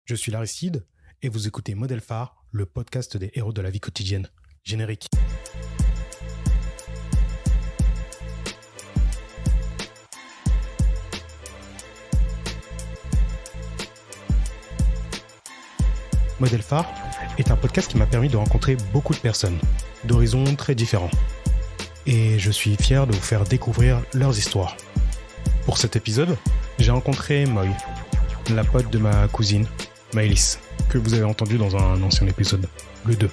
Je suis Laricide et vous écoutez Modèle Phare, le podcast des héros de la vie quotidienne. Générique. Modèle Phare est un podcast qui m'a permis de rencontrer beaucoup de personnes, d'horizons très différents. Et je suis fier de vous faire découvrir leurs histoires. Pour cet épisode, j'ai rencontré Moy, la pote de ma cousine, Maëlys, que vous avez entendu dans un ancien épisode, le 2.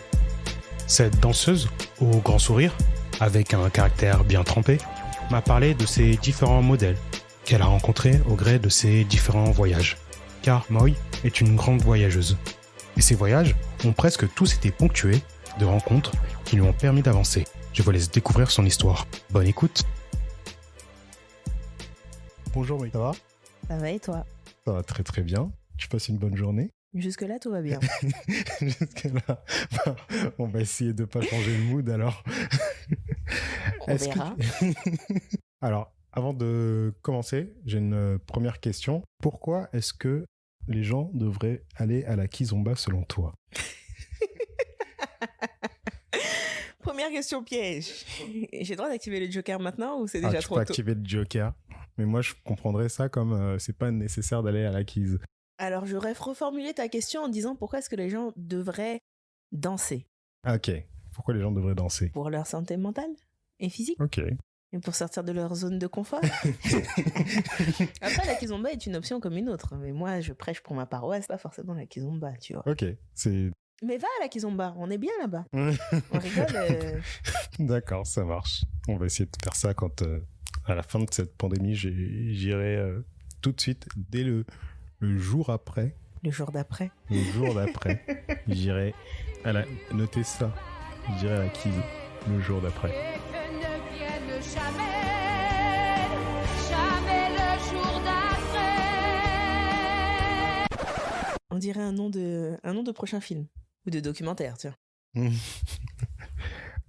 Cette danseuse, au grand sourire, avec un caractère bien trempé, m'a parlé de ses différents modèles qu'elle a rencontrés au gré de ses différents voyages. Car Moy est une grande voyageuse. Et ces voyages ont presque tous été ponctués de rencontres qui lui ont permis d'avancer. Je vous laisse découvrir son histoire. Bonne écoute. Bonjour Moy, ça va ? Ça va et toi ? Ça va très très bien. Tu passes une bonne journée ? Jusque-là, tout va bien. Jusque-là, on va essayer de ne pas changer le mood alors. On verra. Alors, avant de commencer, j'ai une première question. Pourquoi est-ce que les gens devraient aller à la Kizomba selon toi ? Première question piège. J'ai le droit d'activer le Joker maintenant ou c'est déjà tu trop peux tôt ? activer le Joker. Mais moi, je comprendrais ça comme c'est pas nécessaire d'aller à la Kiz. Alors, j'aurais reformulé ta question en disant pourquoi est-ce que les gens devraient danser ? Ok. Pourquoi les gens devraient danser ? Pour leur santé mentale et physique ? Ok. Et pour sortir de leur zone de confort ? Après, la Kizomba est une option comme une autre. Mais moi, je prêche pour ma paroisse, pas forcément la Kizomba, tu vois. Ok. C'est... Mais va à la Kizomba, on est bien là-bas. On rigole. D'accord, ça marche. On va essayer de faire ça quand, à la fin de cette pandémie, j'irai tout de suite, dès le jour après. Le jour d'après. Le jour d'après, j'irai notez ça, j'irai à la Kiz le jour d'après. Et que ne vienne jamais, jamais le jour d'après. On dirait un nom de prochain film. Ou de documentaire, tiens.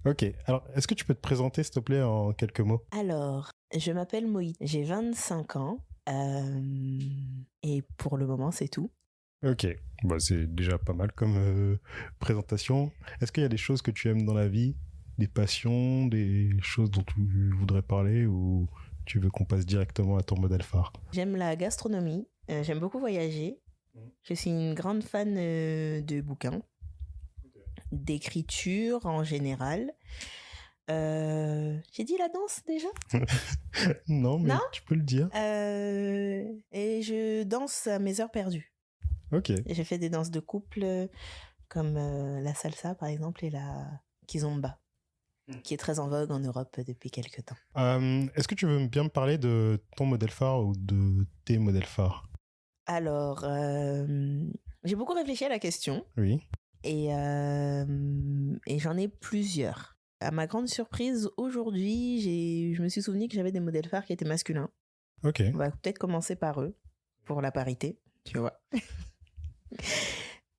Ok, alors est-ce que tu peux te présenter s'il te plaît en quelques mots ? Alors, je m'appelle Moïse, j'ai 25 ans. Et pour le moment, c'est tout. Ok, bah, c'est déjà pas mal comme présentation. Est-ce qu'il y a des choses que tu aimes dans la vie ? Des passions, des choses dont tu voudrais parler ou tu veux qu'on passe directement à ton modèle phare ? J'aime la gastronomie, j'aime beaucoup voyager. Je suis une grande fan de bouquins, d'écriture en général. J'ai dit la danse déjà ? Non, mais Non ? tu peux le dire. Et je danse à mes heures perdues. Ok. Et j'ai fait des danses de couple comme la salsa par exemple et la kizomba, qui est très en vogue en Europe depuis quelques temps. Est-ce que tu veux bien me parler de ton modèle phare ou de tes modèles phares ? Alors, j'ai beaucoup réfléchi à la question. Oui. Et j'en ai plusieurs. À ma grande surprise, aujourd'hui, je me suis souvenu que j'avais des modèles phares qui étaient masculins. Ok. On va peut-être commencer par eux, pour la parité, tu vois.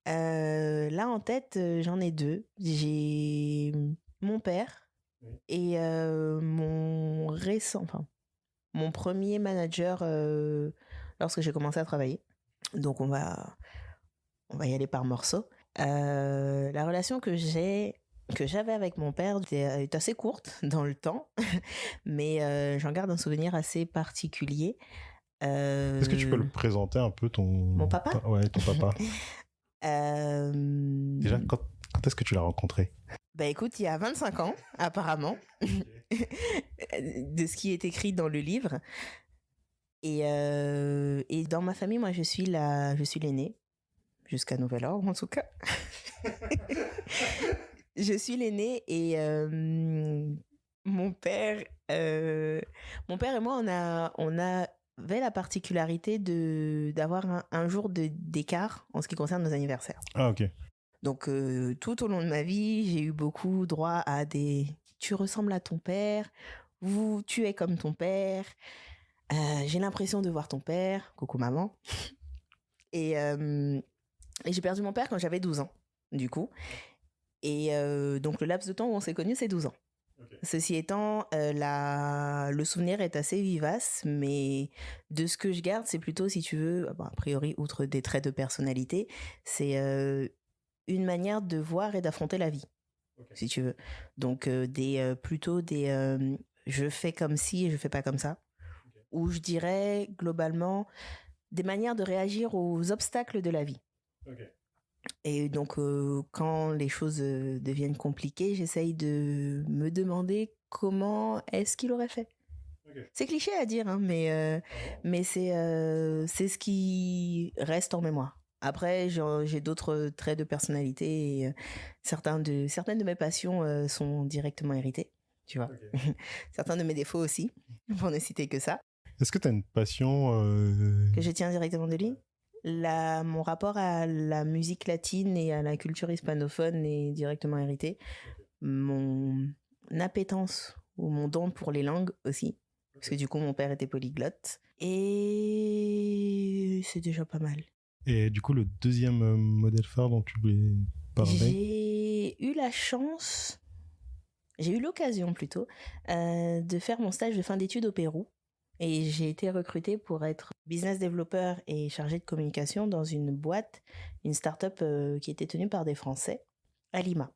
Là, en tête, j'en ai deux. J'ai mon père et mon premier manager lorsque j'ai commencé à travailler. Donc, on va y aller par morceaux. La relation que j'avais avec mon père est assez courte dans le temps, mais j'en garde un souvenir assez particulier. Est-ce que tu peux le présenter un peu Mon papa ? Ouais, ton papa. Déjà, quand est-ce que tu l'as rencontré ? Bah écoute, il y a 25 ans, apparemment, de ce qui est écrit dans le livre. Et dans ma famille, moi, je suis l'aînée. Jusqu'à nouvel ordre, en tout cas. Je suis l'aînée et mon père et moi, on avait la particularité d'avoir un jour d'écart en ce qui concerne nos anniversaires. Ah, ok. Donc, tout au long de ma vie, j'ai eu beaucoup droit à des « tu ressembles à ton père »,« tu es comme ton père »,« j'ai l'impression de voir ton père »,« coucou maman ». Et j'ai perdu mon père quand j'avais 12 ans, du coup. Et donc, le laps de temps où on s'est connus, c'est 12 ans. Ceci étant, le souvenir est assez vivace, mais de ce que je garde, c'est plutôt, si tu veux, bon, a priori, outre des traits de personnalité, c'est une manière de voir et d'affronter la vie, si tu veux. Donc, plutôt des je fais comme ci et je fais pas comme ça. Ou je dirais, globalement, des manières de réagir aux obstacles de la vie. Et donc, quand les choses deviennent compliquées, j'essaye de me demander comment est-ce qu'il aurait fait. C'est cliché à dire, hein, mais c'est ce qui reste en mémoire. Après, j'ai d'autres traits de personnalité et certaines de mes passions sont directement héritées, tu vois. Certains de mes défauts aussi, pour ne citer que ça. Est-ce que tu as une passion Que je tiens directement de lui? Mon rapport à la musique latine et à la culture hispanophone est directement hérité. Mon appétence ou mon don pour les langues aussi. Parce que du coup, mon père était polyglotte. Et c'est déjà pas mal. Et du coup, le deuxième modèle phare dont tu voulais parler? J'ai eu l'occasion plutôt, de faire mon stage de fin d'études au Pérou. Et j'ai été recrutée pour être business developer et chargée de communication dans une boîte, une start-up qui était tenue par des Français, à Lima.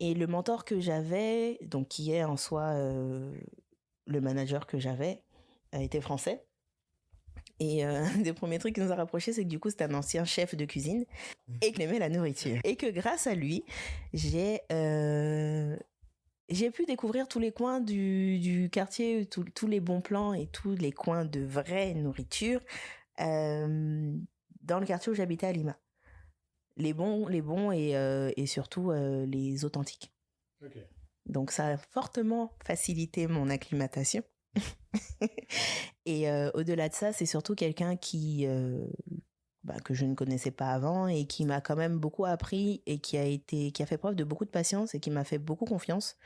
Et le mentor que j'avais, donc qui est en soi le manager que j'avais, était français. Et un des premiers trucs qui nous a rapprochés, c'est que du coup, c'était un ancien chef de cuisine et qu'il aimait la nourriture. Et que grâce à lui, j'ai pu découvrir tous les coins du quartier, tous les bons plans et tous les coins de vraie nourriture dans le quartier où j'habitais à Lima. Les bons et surtout les authentiques. Donc ça a fortement facilité mon acclimatation. Et au-delà de ça, c'est surtout quelqu'un que je ne connaissais pas avant et qui m'a quand même beaucoup appris et qui a fait preuve de beaucoup de patience et qui m'a fait beaucoup confiance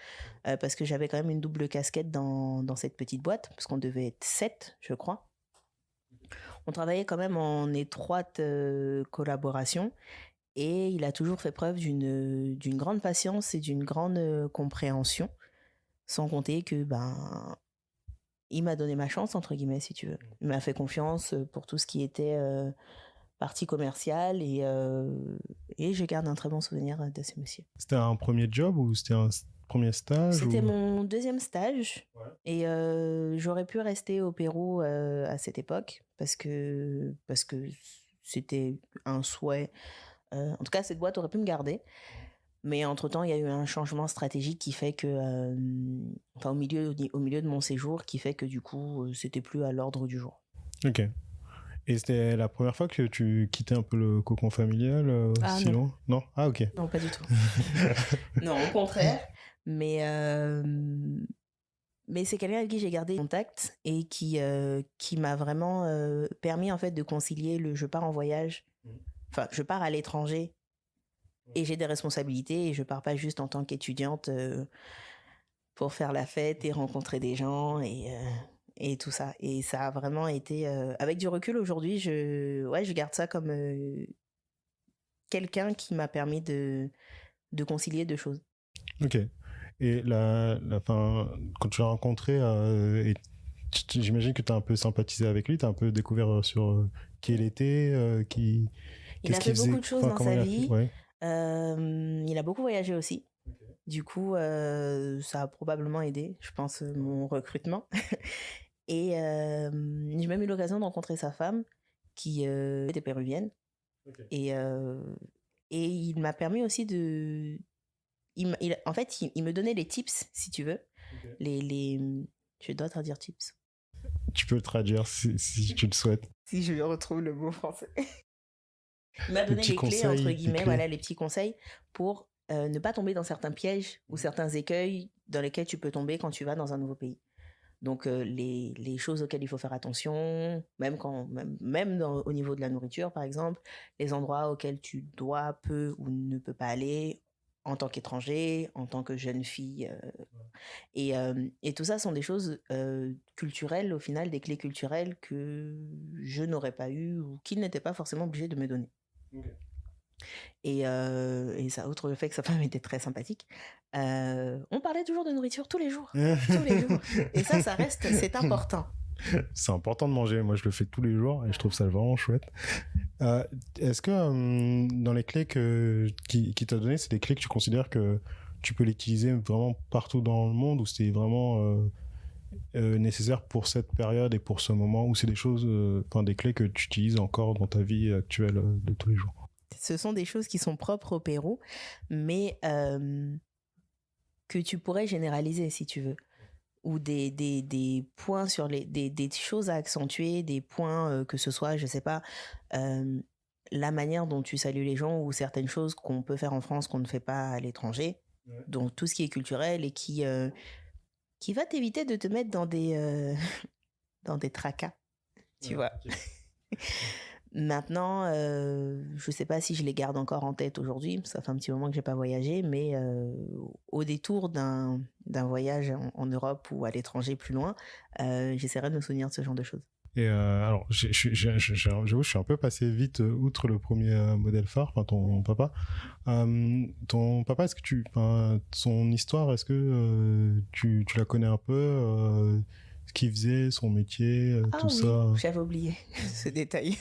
parce que j'avais quand même une double casquette dans cette petite boîte parce qu'on devait être 7, je crois. On travaillait quand même en étroite collaboration et il a toujours fait preuve d'une grande patience et d'une grande compréhension, sans compter que il m'a donné ma chance, entre guillemets, si tu veux. Il m'a fait confiance pour tout ce qui était partie commerciale et je garde un très bon souvenir de ce monsieur. C'était un premier job ou c'était un premier stage? C'était mon deuxième stage. Ouais. Et j'aurais pu rester au Pérou à cette époque parce que c'était un souhait. En tout cas, cette boîte aurait pu me garder. Mais entre-temps, il y a eu un changement stratégique qui fait que, au milieu de mon séjour, qui fait que du coup, c'était plus à l'ordre du jour. Ok. Et c'était la première fois que tu quittais un peu le cocon familial si loin? Non. Ah, ok. Non, pas du tout. Non, au contraire. Mais c'est quelqu'un avec qui j'ai gardé contact et qui m'a vraiment permis en fait de concilier le je pars en voyage, enfin je pars à l'étranger et j'ai des responsabilités et je pars pas juste en tant qu'étudiante pour faire la fête et rencontrer des gens et tout ça. Et ça a vraiment été avec du recul aujourd'hui, je garde ça comme quelqu'un qui m'a permis de concilier deux choses. Ok. Et quand tu l'as rencontré, j'imagine que tu as un peu sympathisé avec lui, tu as un peu découvert sur qui il était, il a fait beaucoup de choses dans sa vie. Ouais. Il a beaucoup voyagé aussi. Okay. Du coup, ça a probablement aidé, je pense, mon recrutement. Et j'ai même eu l'occasion de rencontrer sa femme, qui était péruvienne. Okay. Et il m'a permis aussi de... en fait, il me donnait les tips, si tu veux. Okay. Je dois traduire tips. Tu peux le traduire si tu le souhaites. Si je retrouve le mot français. Il m'a donné les clés, entre guillemets, voilà, les petits conseils pour ne pas tomber dans certains pièges ou certains écueils dans lesquels tu peux tomber quand tu vas dans un nouveau pays. Donc, les choses auxquelles il faut faire attention, même au niveau de la nourriture, par exemple, les endroits auxquels tu dois, peux ou ne peux pas aller en tant qu'étranger, en tant que jeune fille. Et tout ça sont des choses culturelles, au final, des clés culturelles que je n'aurais pas eues ou qu'il n'était pas forcément obligé de me donner. Okay. Et ça, outre le fait que sa femme était très sympathique, on parlait toujours de nourriture tous les jours. Tous les jours. Et ça reste, c'est important. C'est important de manger. Moi, je le fais tous les jours et je trouve ça vraiment chouette. Est-ce que dans les clés qui t'a donné, c'est des clés que tu considères que tu peux l'utiliser vraiment partout dans le monde, ou c'est vraiment nécessaire pour cette période et pour ce moment, ou c'est des choses, des clés que tu utilises encore dans ta vie actuelle de tous les jours? Ce sont des choses qui sont propres au Pérou, mais que tu pourrais généraliser si tu veux. Ou des points sur des choses à accentuer, des points que ce soit, je sais pas, la manière dont tu salues les gens, ou certaines choses qu'on peut faire en France qu'on ne fait pas à l'étranger. Ouais. Donc tout ce qui est culturel et qui va t'éviter de te mettre dans des dans des tracas, tu vois. Okay. Maintenant, je sais pas si je les garde encore en tête aujourd'hui, ça fait un petit moment que j'ai pas voyagé, mais au détour d'un voyage en Europe ou à l'étranger plus loin, j'essaierai de me souvenir de ce genre de choses. Et alors, j'avoue, je suis un peu passé vite outre le premier modèle phare, ton papa. Ton papa, est-ce que son histoire, est-ce que tu la connais un peu, ce qu'il faisait, son métier, tout oui, ça? J'avais oublié ce détail.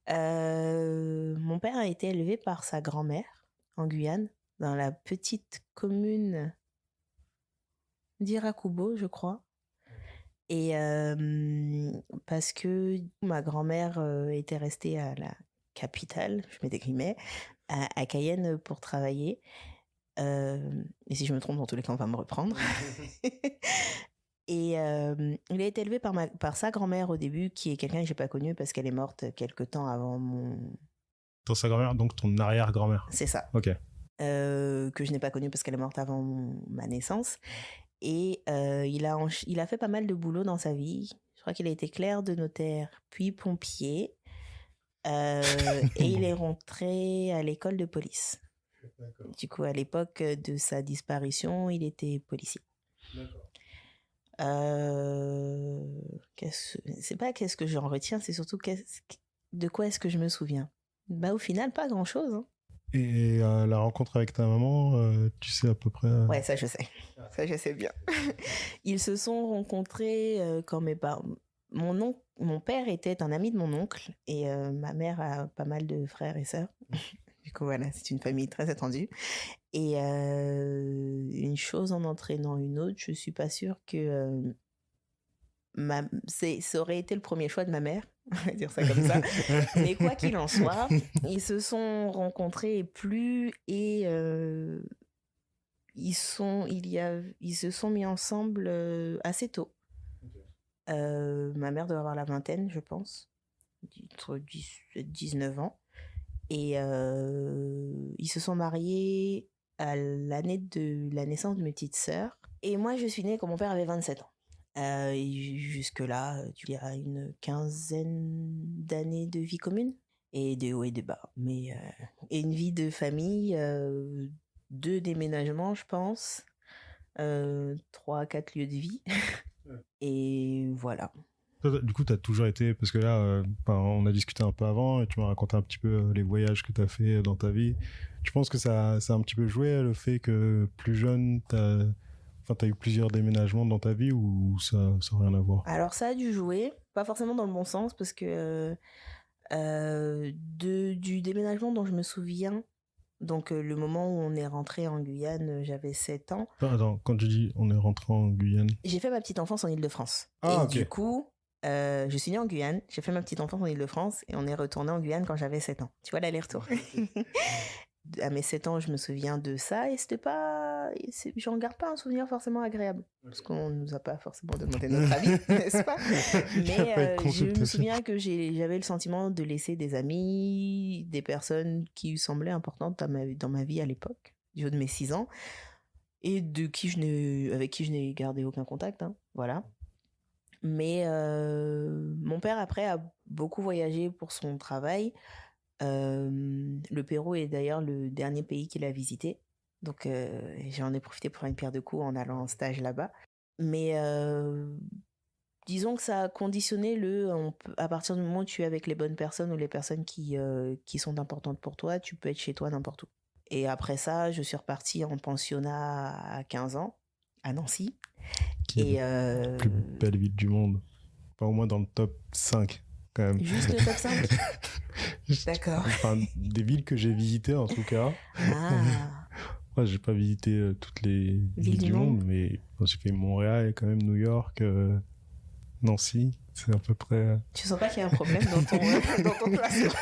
Mon père a été élevé par sa grand-mère en Guyane, dans la petite commune d'Irakubo, je crois. Et parce que ma grand-mère était restée à la capitale, je mets des guillemets, à Cayenne pour travailler. Et si je me trompe, dans tous les cas, on va me reprendre. Et il a été élevé par sa grand-mère au début, qui est quelqu'un que j'ai pas connu parce qu'elle est morte quelque temps avant mon... Sa grand-mère, donc ton arrière-grand-mère. C'est ça. Ok. Que je n'ai pas connue parce qu'elle est morte avant ma naissance. Et il a fait pas mal de boulot dans sa vie. Je crois qu'il a été clerc de notaire, puis pompier. Et il est rentré à l'école de police. D'accord. Du coup, à l'époque de sa disparition, il était policier. D'accord. C'est pas qu'est-ce que j'en retiens, c'est surtout de quoi est-ce que je me souviens. Au final, pas grand-chose. Hein. Et la rencontre avec ta maman, tu sais à peu près... Ouais, ça je sais. Ça je sais bien. Ils se sont rencontrés quand mes parents... Mon père était un ami de mon oncle et ma mère a pas mal de frères et sœurs. Du coup, voilà, c'est une famille très étendue. Et une chose en entraînant une autre, je suis pas sûre que ça aurait été le premier choix de ma mère, on va dire ça comme ça. Mais quoi qu'il en soit, ils se sont rencontrés ils se sont mis ensemble assez tôt. Okay. Ma mère doit avoir la vingtaine, je pense, entre 19 ans. Et ils se sont mariés à l'année de la naissance de mes petites sœurs. Et moi, je suis née quand mon père avait 27 ans. Et jusque-là, il y a une quinzaine d'années de vie commune. Et de hauts et de bas. Mais, et une vie de famille, 2 déménagements, je pense. 3 à 4 lieux de vie. Et voilà. Du coup, tu as toujours été, parce que là, on a discuté un peu avant et tu m'as raconté un petit peu les voyages que tu as fait dans ta vie. Tu penses que ça a un petit peu joué, le fait que plus jeune, tu as eu plusieurs déménagements dans ta vie, ou ça n'a rien à voir? Alors ça a dû jouer, pas forcément dans le bon sens, parce que du déménagement dont je me souviens, donc le moment où on est rentré en Guyane, j'avais 7 ans. Attends, quand tu dis on est rentré en Guyane... J'ai fait ma petite enfance en Île-de-France. Ah, et okay. Du coup, je suis née en Guyane, j'ai fait ma petite enfance en Île-de-France et on est retourné en Guyane quand j'avais 7 ans. Tu vois l'aller-retour. À mes 7 ans, je me souviens de ça et c'était pas... J'en garde pas un souvenir forcément agréable. Parce qu'on nous a pas forcément demandé notre avis, n'est-ce pas? Mais je me souviens que j'avais le sentiment de laisser des amis, des personnes qui semblaient importantes dans ma vie à l'époque, du haut de mes 6 ans, et avec qui je n'ai gardé aucun contact. Hein, voilà. Mais mon père, après, a beaucoup voyagé pour son travail. Le Pérou est d'ailleurs le dernier pays qu'il a visité. Donc, j'en ai profité pour faire une pierre de coups en allant en stage là-bas. Mais disons que ça a conditionné à partir du moment où tu es avec les bonnes personnes ou les personnes qui sont importantes pour toi, tu peux être chez toi n'importe où. Et après ça, je suis repartie en pensionnat à 15 ans, à Nancy. Qui est la plus belle ville du monde. Pas au moins dans le top 5, quand même. Juste le top 5 D'accord. Enfin, des villes que j'ai visitées, en tout cas. Ah. Moi, j'ai pas visité toutes les villes du monde, mais j'ai fait Montréal, quand même New York, Nancy. C'est à peu près... Tu sens pas qu'il y a un problème dans ton classement?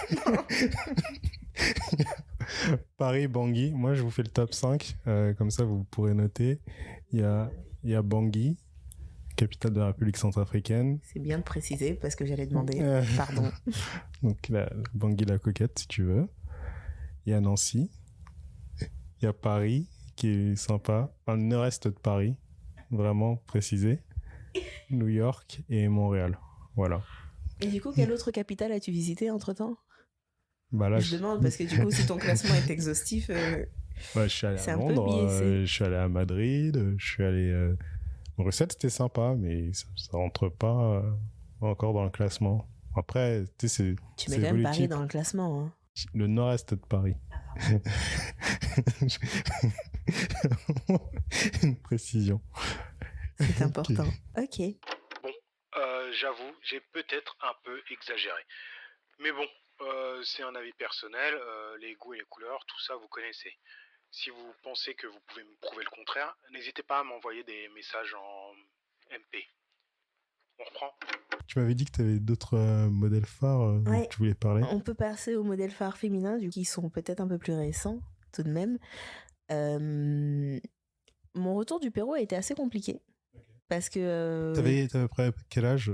Paris, Bangui. Moi, je vous fais le top 5. Comme ça, vous pourrez noter. Il y a Bangui, capitale de la République centrafricaine. C'est bien de préciser parce que j'allais demander. Pardon. Donc, Bangui la coquette, si tu veux. Il y a Nancy. Il y a Paris, qui est sympa. Enfin, le nord-est de Paris, vraiment précisé. New York et Montréal. Voilà. Et du coup, quelle autre capitale as-tu visité entre-temps? Bah là, je demande parce que du coup, si ton classement est exhaustif, je suis allé à Londres, je suis allé à Madrid, je suis allé... Bruxelles, c'était sympa, mais ça rentre pas encore dans le classement. Après, tu sais, tu mets quand même Paris dans le classement. Hein. Le nord-est de Paris. Une précision. C'est important. Ok. Bon, j'avoue, j'ai peut-être un peu exagéré. Mais bon, c'est un avis personnel, les goûts et les couleurs, tout ça vous connaissez. Si vous pensez que vous pouvez me prouver le contraire, n'hésitez pas à m'envoyer des messages en MP. On reprend. Tu m'avais dit que tu avais d'autres modèles phares dont tu voulais parler. On peut passer aux modèles phares féminins, qui sont peut-être un peu plus récents, tout de même. Mon retour du Pérou a été assez compliqué. Okay. Parce que... T'avais à peu près quel âge,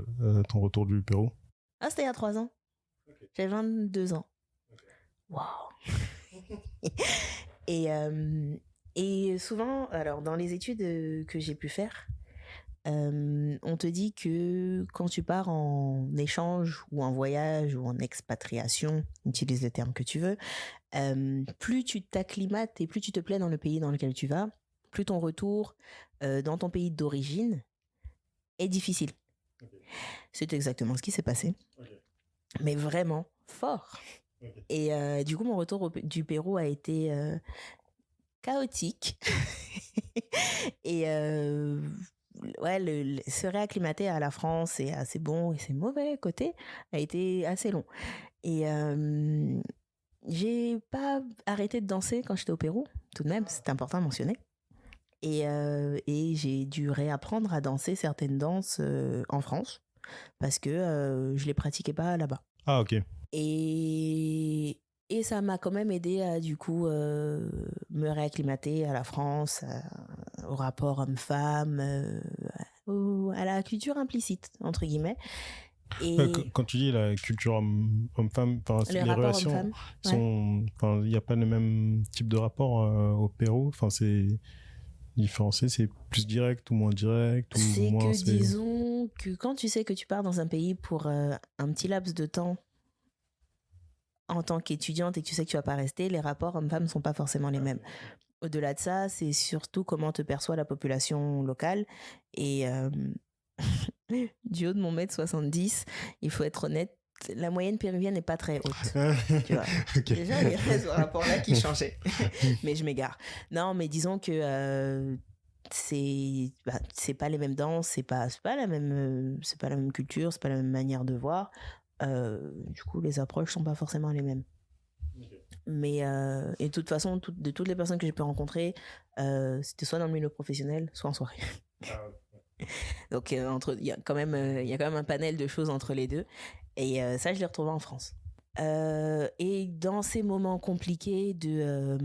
ton retour du Pérou? Ah, c'était il y a 3 ans. Okay. J'avais 22 ans. Okay. Waouh. Et souvent, alors dans les études que j'ai pu faire, on te dit que quand tu pars en échange ou en voyage ou en expatriation, utilise le terme que tu veux, plus tu t'acclimates et plus tu te plais dans le pays dans lequel tu vas, plus ton retour dans ton pays d'origine est difficile. Okay. C'est exactement ce qui s'est passé. Okay. Mais vraiment fort. Okay. Et du coup, mon retour du Pérou a été chaotique. Et se réacclimater à la France et à ses bons et ses mauvais côtés a été assez long. Et j'ai pas arrêté de danser quand j'étais au Pérou, tout de même, c'est important à mentionner. Et j'ai dû réapprendre à danser certaines danses en France parce que je les pratiquais pas là-bas. Ah, ok. Et ça m'a quand même aidé à, du coup, me réacclimater à la France, au rapport homme-femme, à la culture implicite, entre guillemets. Et quand tu dis la culture homme-femme, les relations sont... Il n'y a pas le même type de rapport au Pérou. C'est différencié, c'est plus direct ou moins direct ou moins... Disons que quand tu sais que tu pars dans un pays pour un petit laps de temps, en tant qu'étudiante et que tu sais que tu vas pas rester, les rapports hommes-femmes sont pas forcément les mêmes. Au-delà de ça, c'est surtout comment te perçoit la population locale. Et du haut de mon 1m70, il faut être honnête, la moyenne péruvienne n'est pas très haute. Tu vois. Okay. Déjà, il y a ce rapport-là qui changeait. Mais je m'égare. Non, mais disons que c'est pas les mêmes danses, c'est pas la même culture, c'est pas la même manière de voir. Du coup, les approches sont pas forcément les mêmes. Okay. Mais et de toute façon, de toutes les personnes que j'ai pu rencontrer, c'était soit dans le milieu professionnel, soit en soirée. Ah, okay. Donc il y a quand même un panel de choses entre les deux. Et ça, je l'ai retrouvé en France. Et dans ces moments compliqués de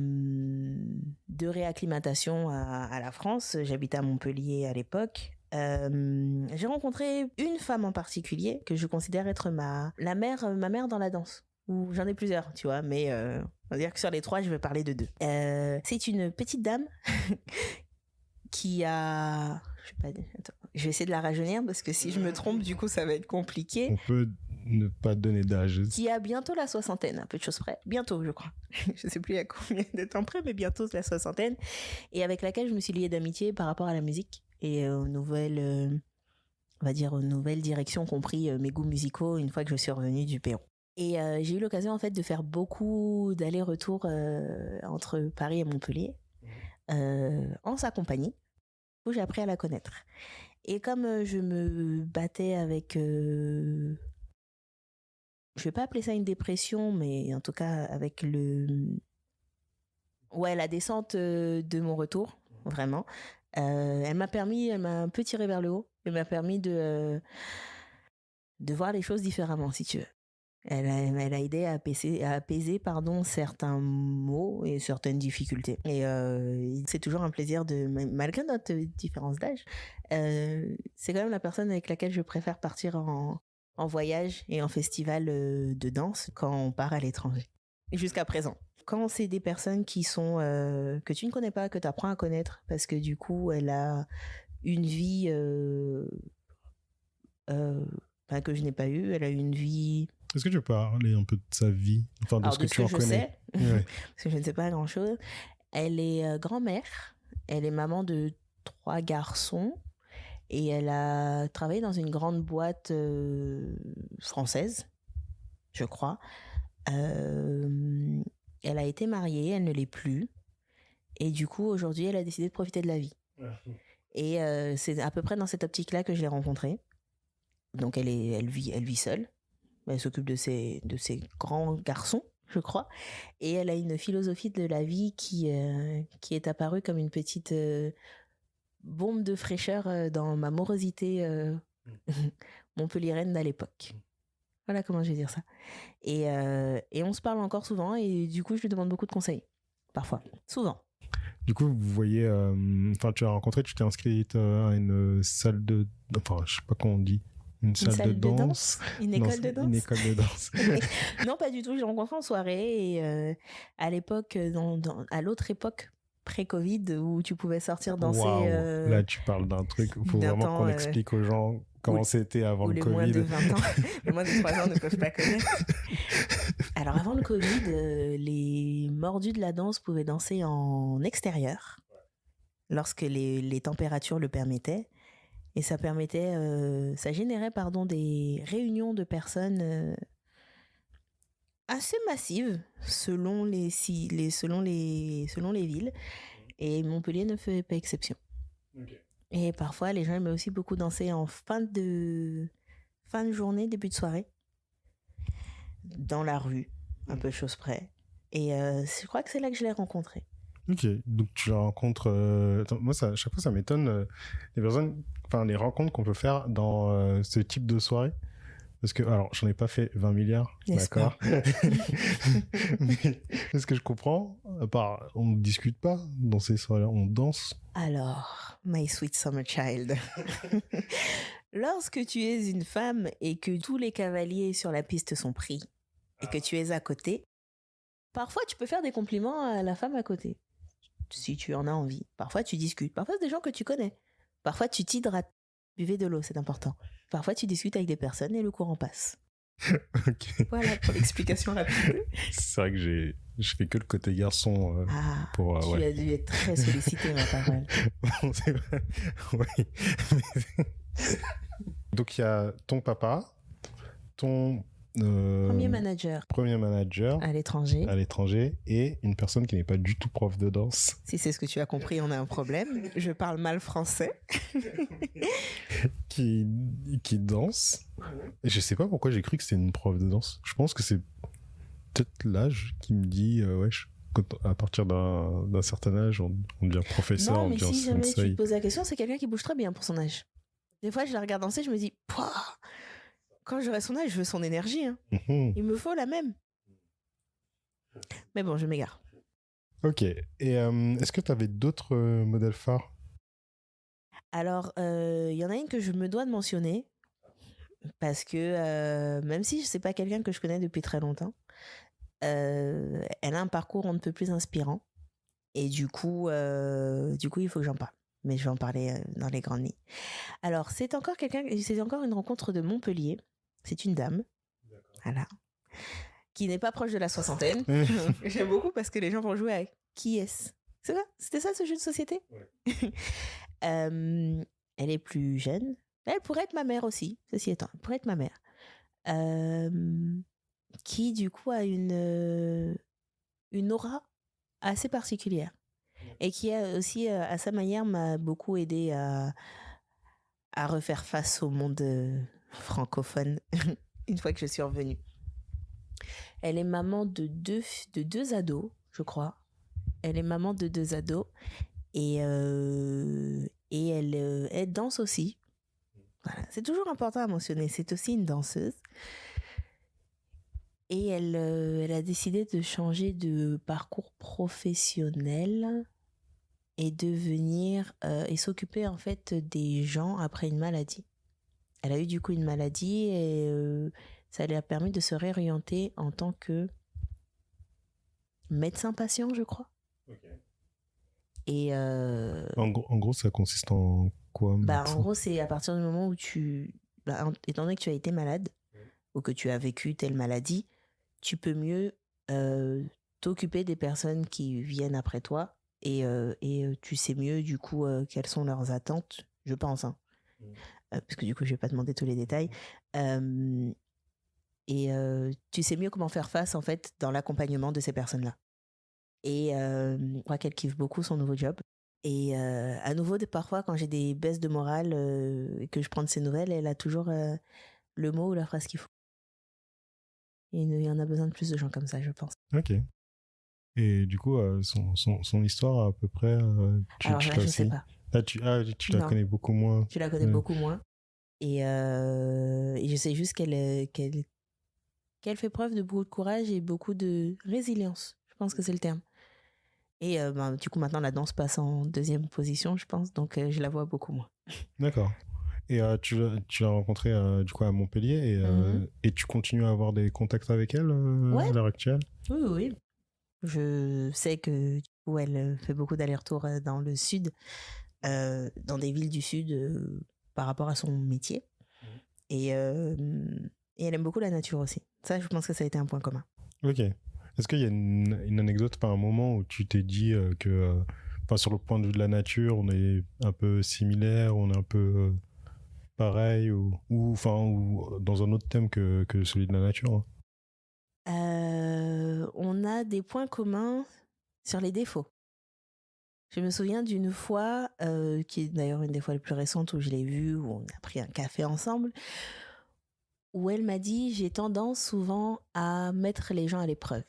réacclimatation à la France, j'habitais à Montpellier à l'époque. J'ai rencontré une femme en particulier que je considère être ma mère dans la danse. Ou j'en ai plusieurs, tu vois, mais on va dire que sur les 3, je vais parler de 2. C'est une petite dame qui a... je vais essayer de la rajeunir parce que si je me trompe, du coup, ça va être compliqué. On peut ne pas donner d'âge. Qui a bientôt la soixantaine, un peu de choses près. Bientôt, je crois. Je sais plus à combien de temps près, mais bientôt la soixantaine. Et avec laquelle je me suis liée d'amitié par rapport à la musique et aux nouvelles on va dire, nouvelles directions, compris mes goûts musicaux, une fois que je suis revenue du Pérou. Et j'ai eu l'occasion, en fait, de faire beaucoup d'allers-retours entre Paris et Montpellier, en sa compagnie, où j'ai appris à la connaître. Et comme je me battais avec... je vais pas appeler ça une dépression, mais en tout cas avec la descente de mon retour, vraiment. Elle m'a un peu tiré vers le haut. Elle m'a permis de voir les choses différemment, si tu veux. Elle a aidé à apaiser certains mots et certaines difficultés. Et c'est toujours un plaisir, malgré notre différence d'âge, c'est quand même la personne avec laquelle je préfère partir en voyage et en festival de danse quand on part à l'étranger. Jusqu'à présent. Quand c'est des personnes qui sont que tu ne connais pas, que tu apprends à connaître, parce que du coup, elle a une vie que je n'ai pas eue. Elle a une vie... Est-ce que tu peux parler un peu de sa vie, enfin de ce que tu en connais? Ouais. Parce que je ne sais pas grand-chose. Elle est grand-mère. Elle est maman de 3 garçons. Et elle a travaillé dans une grande boîte française, je crois. Elle a été mariée, elle ne l'est plus. Et du coup, aujourd'hui, elle a décidé de profiter de la vie. Et c'est à peu près dans cette optique-là que je l'ai rencontrée. Donc, elle vit seule. Elle s'occupe de ses grands garçons, je crois. Et elle a une philosophie de la vie qui est apparue comme une petite bombe de fraîcheur dans ma morosité montpelliéraine d'à l'époque. Voilà comment je vais dire ça. Et on se parle encore souvent et du coup, je lui demande beaucoup de conseils. Parfois. Souvent. Du coup, vous voyez... tu as rencontré, tu t'es inscrite à une salle de... Enfin, je sais pas comment on dit. Une salle de danse. Une école de danse. Une école de danse. Non, pas du tout. Je l'ai rencontré en soirée et à l'époque, à l'autre époque, pré-Covid, où tu pouvais sortir danser. Wow. Là, tu parles d'un truc. Il faut vraiment qu'on explique aux gens comment c'était avant le Covid. Les moins de 20 ans, les moins de 3 ans ne peuvent pas connaître. Alors, avant le Covid, les mordus de la danse pouvaient danser en extérieur, lorsque les températures le permettaient. Et ça permettait, ça générait des réunions de personnes assez massives selon les villes. Et Montpellier ne fait pas exception. Okay. Et parfois, les gens aimaient aussi beaucoup danser en fin de journée, début de soirée, dans la rue, un peu chose près. Et je crois que c'est là que je l'ai rencontré. Ok, donc tu la rencontres... moi, chaque fois, ça m'étonne les rencontres qu'on peut faire dans ce type de soirée. Parce que, alors, j'en ai pas fait 20 milliards, d'accord. Mais ce que je comprends, à part, on ne discute pas dans ces soirées-là, on danse. Alors, my sweet summer child. Lorsque tu es une femme et que tous les cavaliers sur la piste sont pris et que tu es à côté, parfois tu peux faire des compliments à la femme à côté. Si tu en as envie. Parfois, tu discutes. Parfois, c'est des gens que tu connais. Parfois, tu t'hydrates. Buvez de l'eau, c'est important. Parfois, tu discutes avec des personnes et le courant passe. Okay. Voilà pour l'explication rapide. C'est vrai que je fais que le côté garçon tu as dû être très sollicité, ma parole. C'est vrai. Oui. Donc, il y a ton papa, ton... Premier manager à l'étranger et une personne qui n'est pas du tout prof de danse. Si c'est ce que tu as compris, on a un problème. Je parle mal français. qui danse. Et je sais pas pourquoi j'ai cru que c'était une prof de danse. Je pense que c'est peut-être l'âge qui me dit à partir d'un certain âge on devient professeur. Non, mais si jamais tu te poses la question, c'est quelqu'un qui bouge très bien pour son âge. Des fois, je la regarde danser, je me dis quand j'aurai son âge, je veux son énergie. Hein. Il me faut la même. Mais bon, je m'égare. Ok. Et est-ce que tu avais d'autres modèles phares? Alors, y en a une que je me dois de mentionner. Parce que même si c'est pas quelqu'un que je connais depuis très longtemps, elle a un parcours on ne peut plus inspirant. Et du coup, il faut que j'en parle. Mais je vais en parler dans les grandes lignes. Alors, c'est encore une rencontre de Montpellier. C'est une dame, voilà, qui n'est pas proche de la soixantaine. J'aime beaucoup parce que les gens vont jouer à qui est-ce. C'est ça? C'était ça ce jeu de société? Ouais. Elle est plus jeune, Elle pourrait être ma mère aussi, ceci étant. Elle pourrait être ma mère. Qui, du coup, a une aura assez particulière. Et qui a aussi, à sa manière, m'a beaucoup aidé à refaire face au monde francophone une fois que je suis revenue. Elle est maman de deux ados, je crois. Elle est maman de 2 ados. Et elle danse aussi. Voilà. C'est toujours important à mentionner. C'est aussi une danseuse. Et elle a décidé de changer de parcours professionnel et de venir et s'occuper en fait des gens après une maladie. Elle a eu du coup une maladie et ça lui a permis de se réorienter en tant que médecin patient, je crois. Et En gros, ça consiste en quoi, en médecin? gros, c'est à partir du moment où étant donné que tu as été malade ou que tu as vécu telle maladie, tu peux mieux t'occuper des personnes qui viennent après toi et tu sais mieux du coup quelles sont leurs attentes, je pense. Parce que du coup, je vais pas demander tous les détails. Tu sais mieux comment faire face en fait dans l'accompagnement de ces personnes-là. Et je crois qu'elle kiffe beaucoup son nouveau job. Et à nouveau, parfois, quand j'ai des baisses de morale et que je prends de ses nouvelles, elle a toujours le mot ou la phrase qu'il faut. Et il y en a besoin de plus de gens comme ça, je pense. Ok. Et du coup, son histoire, à peu près, Alors là, je sais pas. Tu la Non. connais beaucoup moins. Tu la connais beaucoup moins. Et je sais juste qu'elle fait preuve de beaucoup de courage et beaucoup de résilience. Je pense que c'est le terme. Et du coup, maintenant, la danse passe en 2e position, je pense. Donc, je la vois beaucoup moins. D'accord. Et tu l'as rencontrée du coup à Montpellier et tu continues à avoir des contacts avec elle à l'heure actuelle? Oui. Je sais que du coup, elle fait beaucoup d'allers-retours dans le sud, dans des villes du sud par rapport à son métier. Et elle aime beaucoup la nature aussi. Ça, je pense que ça a été un point commun. Ok. Est-ce qu'il y a une anecdote par un moment où tu t'es dit que, sur le point de vue de la nature, on est un peu similaire, on est un peu pareil, ou dans un autre thème que celui de la nature, hein? On a des points communs sur les défauts. Je me souviens d'une fois, qui est d'ailleurs une des fois les plus récentes où je l'ai vue, où on a pris un café ensemble, où elle m'a dit « J'ai tendance souvent à mettre les gens à l'épreuve ».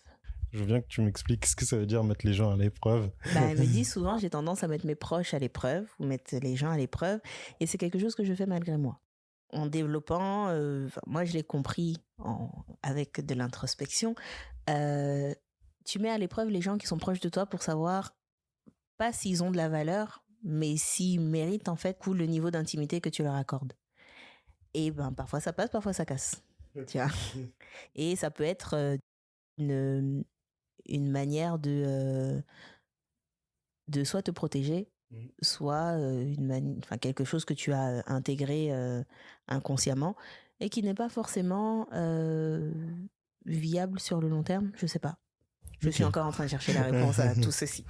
Je veux bien que tu m'expliques ce que ça veut dire mettre les gens à l'épreuve. Elle me dit souvent « J'ai tendance à mettre mes proches à l'épreuve ou mettre les gens à l'épreuve » et c'est quelque chose que je fais malgré moi. En développant, moi je l'ai compris avec de l'introspection, tu mets à l'épreuve les gens qui sont proches de toi pour savoir pas s'ils ont de la valeur, mais s'ils méritent en fait le niveau d'intimité que tu leur accordes. Et parfois ça passe, parfois ça casse. Tu vois. Et ça peut être une manière de soit te protéger, soit quelque chose que tu as intégré inconsciemment et qui n'est pas forcément viable sur le long terme, je sais pas. Je suis encore en train de chercher la réponse à tout ceci.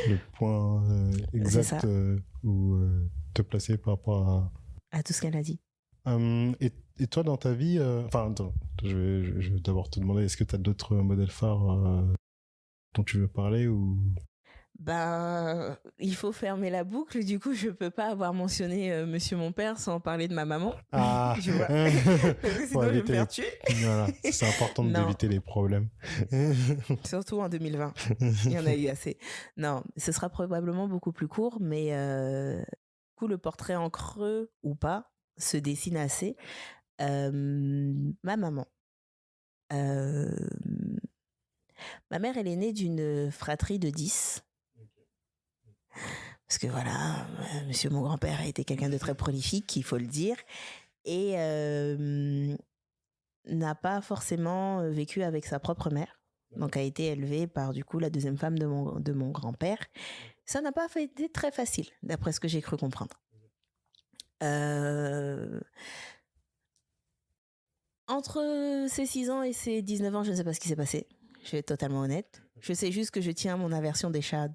Le point exact où te placer par rapport à tout ce qu'elle a dit. Et toi, dans ta vie, je vais d'abord te demander, est-ce que tu as d'autres modèles phares dont tu veux parler ou... Il faut fermer la boucle, du coup je peux pas avoir mentionné Monsieur mon père sans parler de ma maman. Ah. Je vois. Sinon je vais me faire tuer. Voilà, c'est important d'éviter les problèmes. Surtout en 2020, il y en a eu assez. Non, ce sera probablement beaucoup plus court, mais du coup le portrait en creux ou pas se dessine assez. Ma maman. Ma mère, elle est née d'une fratrie de 10. Parce que voilà, monsieur mon grand-père a été quelqu'un de très prolifique, il faut le dire, et n'a pas forcément vécu avec sa propre mère. Donc a été élevée par du coup la 2e femme de mon grand-père. Ça n'a pas été très facile, d'après ce que j'ai cru comprendre. Entre ses 6 ans et ses 19 ans, je ne sais pas ce qui s'est passé. Je vais être totalement honnête. Je sais juste que je tiens mon aversion des chats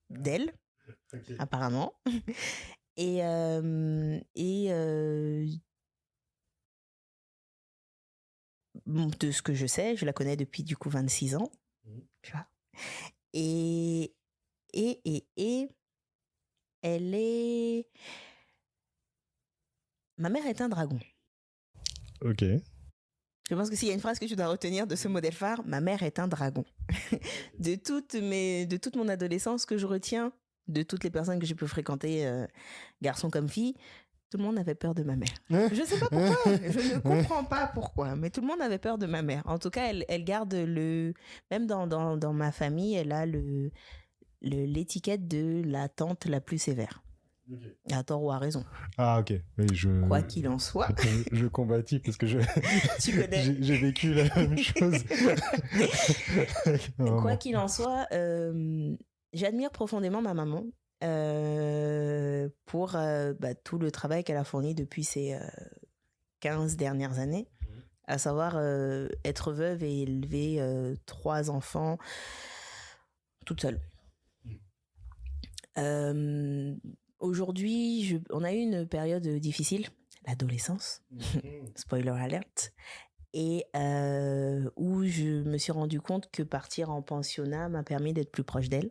d'elle. Okay. Apparemment. Et de ce que je sais, je la connais depuis du coup 26 ans. Tu vois. Et elle est... Ma mère est un dragon. Ok. Je pense que s'il y a une phrase que tu dois retenir de ce modèle phare, ma mère est un dragon. de toute mon adolescence, que je retiens, de toutes les personnes que j'ai pu fréquenter, garçons comme filles, tout le monde avait peur de ma mère. Je ne sais pas pourquoi, je ne comprends pas pourquoi, mais tout le monde avait peur de ma mère. En tout cas, elle garde même dans ma famille, elle a l'étiquette de la tante la plus sévère. Okay. À tort ou à raison. Ah, ok. Oui, quoi qu'il en soit. Je combatis parce que tu connais. J'ai vécu la même chose. Quoi qu'il en soit, j'admire profondément ma maman pour tout le travail qu'elle a fourni depuis ces 15 dernières années, à savoir être veuve et élever 3 enfants toute seule. Aujourd'hui, on a eu une période difficile, l'adolescence, spoiler alert, et où je me suis rendu compte que partir en pensionnat m'a permis d'être plus proche d'elle.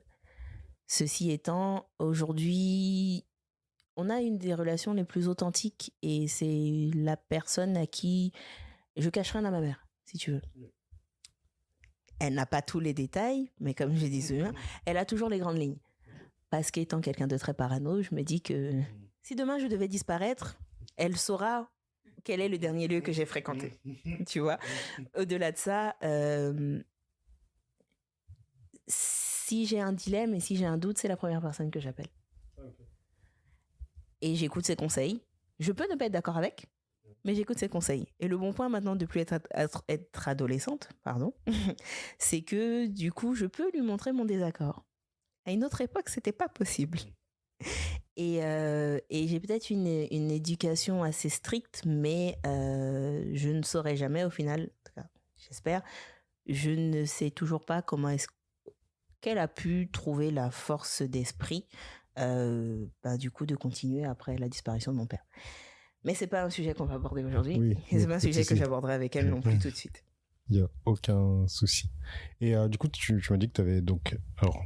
Ceci étant, aujourd'hui, on a une des relations les plus authentiques et c'est la personne à qui je cache rien à ma mère, si tu veux. Elle n'a pas tous les détails, mais comme je dis souvent, elle a toujours les grandes lignes. Parce qu'étant quelqu'un de très parano, je me dis que si demain je devais disparaître, elle saura quel est le dernier lieu que j'ai fréquenté. Tu vois. Au-delà de ça, si j'ai un dilemme et si j'ai un doute, c'est la première personne que j'appelle. Okay. Et j'écoute ses conseils. Je peux ne pas être d'accord avec, mais j'écoute ses conseils. Et le bon point maintenant de plus être adolescente, c'est que du coup, je peux lui montrer mon désaccord. À une autre époque, c'était pas possible. Et j'ai peut-être une éducation assez stricte, mais je ne saurais jamais, au final, en tout cas, j'espère, je ne sais toujours pas comment est-ce qu'elle a pu trouver la force d'esprit, du coup, de continuer après la disparition de mon père. Mais c'est pas un sujet qu'on va aborder aujourd'hui. Oui, c'est pas un sujet que j'aborderai avec elle non plus tout de suite. Il n'y a aucun souci. Et du coup, tu m'as dit que tu avais donc... Alors,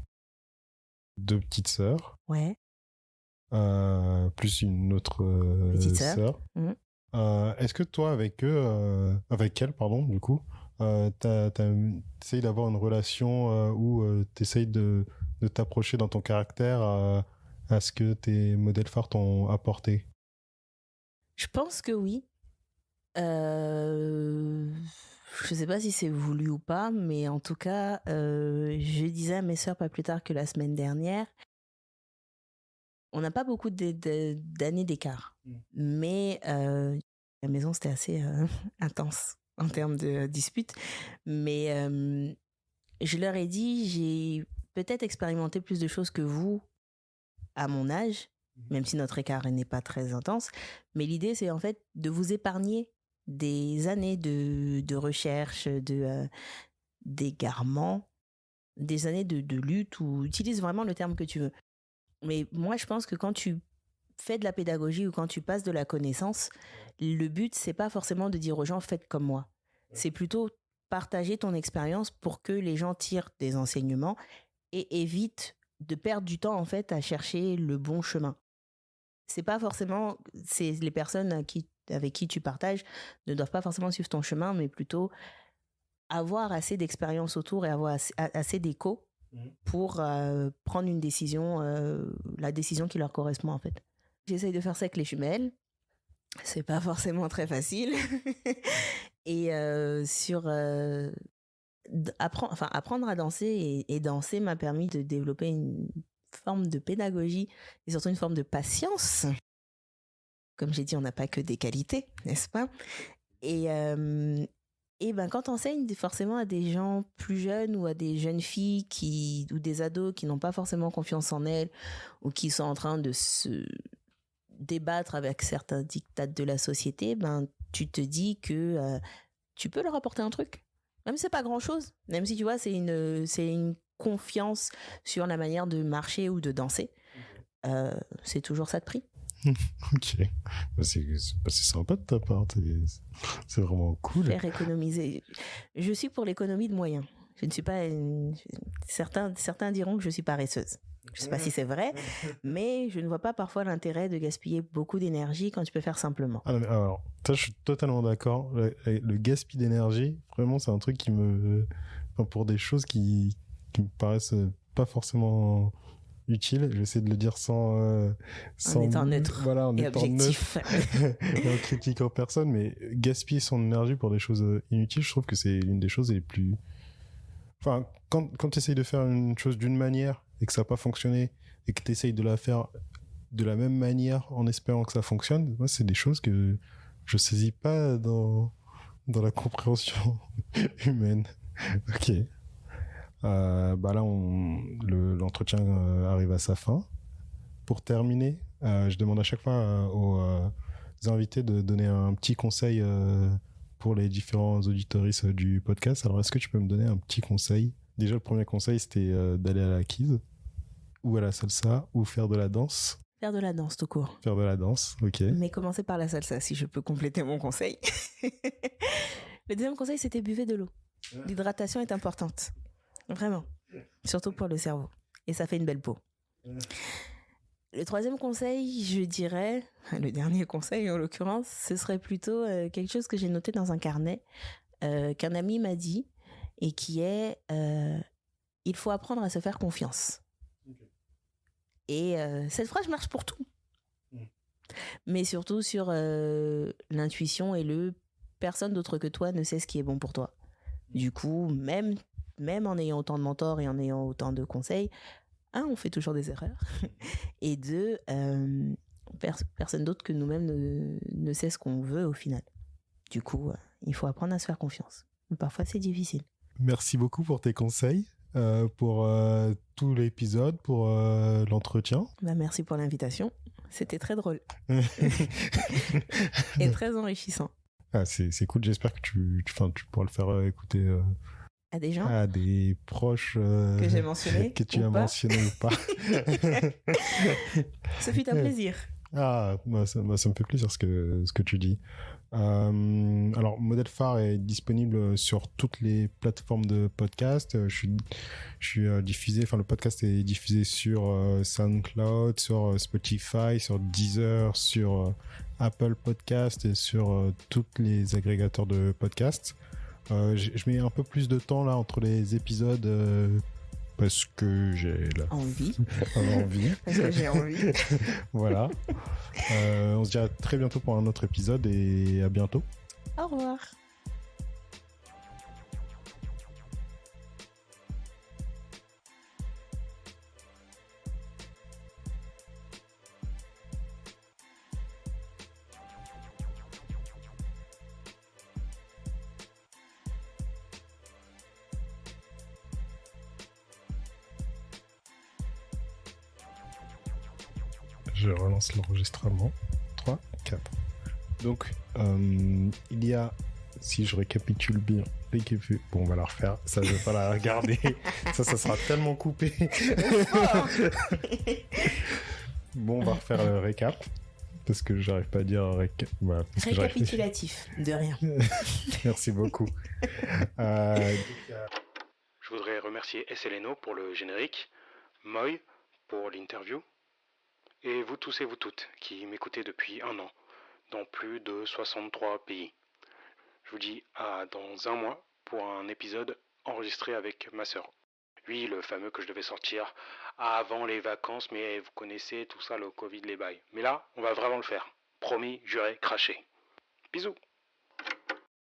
2 petites sœurs. Ouais. Plus une autre petite sœur. Est-ce que toi, avec elle, du coup, t'essayes d'avoir une relation où t'essayes de t'approcher dans ton caractère à ce que tes modèles phares t'ont apporté? Je pense que oui. Je sais pas si c'est voulu ou pas, mais en tout cas, je disais à mes sœurs pas plus tard que la semaine dernière, on n'a pas beaucoup d'années d'écart, mais la maison c'était assez intense en termes de disputes, mais je leur ai dit, j'ai peut-être expérimenté plus de choses que vous à mon âge, même si notre écart n'est pas très intense, mais l'idée c'est en fait de vous épargner des années de recherche, d'égarement, des années de lutte, ou utilise vraiment le terme que tu veux. Mais moi, je pense que quand tu fais de la pédagogie ou quand tu passes de la connaissance, le but, c'est pas forcément de dire aux gens « faites comme moi ». C'est plutôt partager ton expérience pour que les gens tirent des enseignements et évitent de perdre du temps, en fait, à chercher le bon chemin. C'est pas forcément... C'est les personnes avec qui tu partages ne doivent pas forcément suivre ton chemin, mais plutôt avoir assez d'expérience autour et avoir assez d'écho pour prendre une décision, la décision qui leur correspond en fait. J'essaye de faire ça avec les jumelles. C'est pas forcément très facile. Et apprendre à danser et danser m'a permis de développer une forme de pédagogie et surtout une forme de patience. Comme j'ai dit, on n'a pas que des qualités, n'est-ce pas? Et quand tu enseignes forcément à des gens plus jeunes ou à des jeunes filles ou des ados qui n'ont pas forcément confiance en elles ou qui sont en train de se débattre avec certains dictats de la société, tu te dis que tu peux leur apporter un truc. Même si c'est pas grand-chose, même si tu vois, c'est une confiance sur la manière de marcher ou de danser. C'est toujours ça de prix. Ok. C'est sympa de ta part. C'est vraiment cool. Faire économiser. Je suis pour l'économie de moyens. Je ne suis pas certains diront que je suis paresseuse. Je ne sais pas si c'est vrai, mais je ne vois pas parfois l'intérêt de gaspiller beaucoup d'énergie quand tu peux faire simplement. Ah non, mais alors, ça, je suis totalement d'accord. Le gaspille d'énergie, vraiment, c'est un truc qui me... Enfin, pour des choses qui me paraissent pas forcément utiles, j'essaie de le dire sans étant neutre. Voilà, en Et étant objectif. neutre et en critiquant personne, mais gaspiller son énergie pour des choses inutiles, je trouve que c'est l'une des choses les plus... Enfin, quand tu essayes de faire une chose d'une manière et que ça n'a pas fonctionné et que tu essayes de la faire de la même manière en espérant que ça fonctionne, moi, c'est des choses que je saisis pas dans la compréhension humaine. Ok. Bah là, l'entretien arrive à sa fin. Pour terminer, je demande à chaque fois aux invités de donner un petit conseil pour les différents auditoristes du podcast. Alors, est-ce que tu peux me donner un petit conseil? Déjà, le premier conseil, c'était d'aller à la Kid ou à la salsa ou faire de la danse. Faire de la danse tout court. Faire de la danse, ok. Mais commencer par la salsa, si je peux compléter mon conseil. Le deuxième conseil, c'était buvez de l'eau. L'hydratation est importante. Vraiment. Surtout pour le cerveau. Et ça fait une belle peau. Le troisième conseil, je dirais, le dernier conseil en l'occurrence, ce serait plutôt quelque chose que j'ai noté dans un carnet qu'un ami m'a dit et qui est il faut apprendre à se faire confiance. Et cette phrase marche pour tout. Mais surtout sur l'intuition et personne d'autre que toi ne sait ce qui est bon pour toi. Du coup, même en ayant autant de mentors et en ayant autant de conseils, on fait toujours des erreurs. Et deux, personne d'autre que nous-mêmes ne sait ce qu'on veut au final. Du coup, il faut apprendre à se faire confiance. Mais parfois, c'est difficile. Merci beaucoup pour tes conseils, pour tout l'épisode, pour l'entretien. Merci pour l'invitation. C'était très drôle. Et très enrichissant. C'est cool. J'espère que tu pourras le faire écouter à des gens, à des proches que j'ai mentionné, que tu as mentionné ou pas. Ce fut un plaisir. Moi, ça me fait plaisir ce que tu dis. Alors, Modèle Phare est disponible sur toutes les plateformes de podcast. Je suis diffusé, enfin, le podcast est diffusé sur SoundCloud, sur Spotify, sur Deezer, sur Apple Podcast et sur tous les agrégateurs de podcasts. Je mets un peu plus de temps là entre les épisodes parce que j'ai envie. Parce que j'ai envie. Voilà. On se dit à très bientôt pour un autre épisode et à bientôt. Au revoir. Je relance l'enregistrement. 3, 4. Donc, il y a, si je récapitule bien, bon, on va la refaire. Ça, je vais pas la regarder. ça sera tellement coupé. Bon, on va refaire le récap. Parce que j'arrive pas à dire voilà, récapitulatif, de rien. Merci beaucoup. Je voudrais remercier SLNO pour le générique, Moy pour l'interview, et vous tous et vous toutes qui m'écoutez depuis 1 an, dans plus de 63 pays. Je vous dis à dans 1 mois pour un épisode enregistré avec ma sœur. Oui, le fameux que je devais sortir avant les vacances, mais vous connaissez tout ça, le Covid, les bails. Mais là, on va vraiment le faire. Promis, juré, craché. Bisous.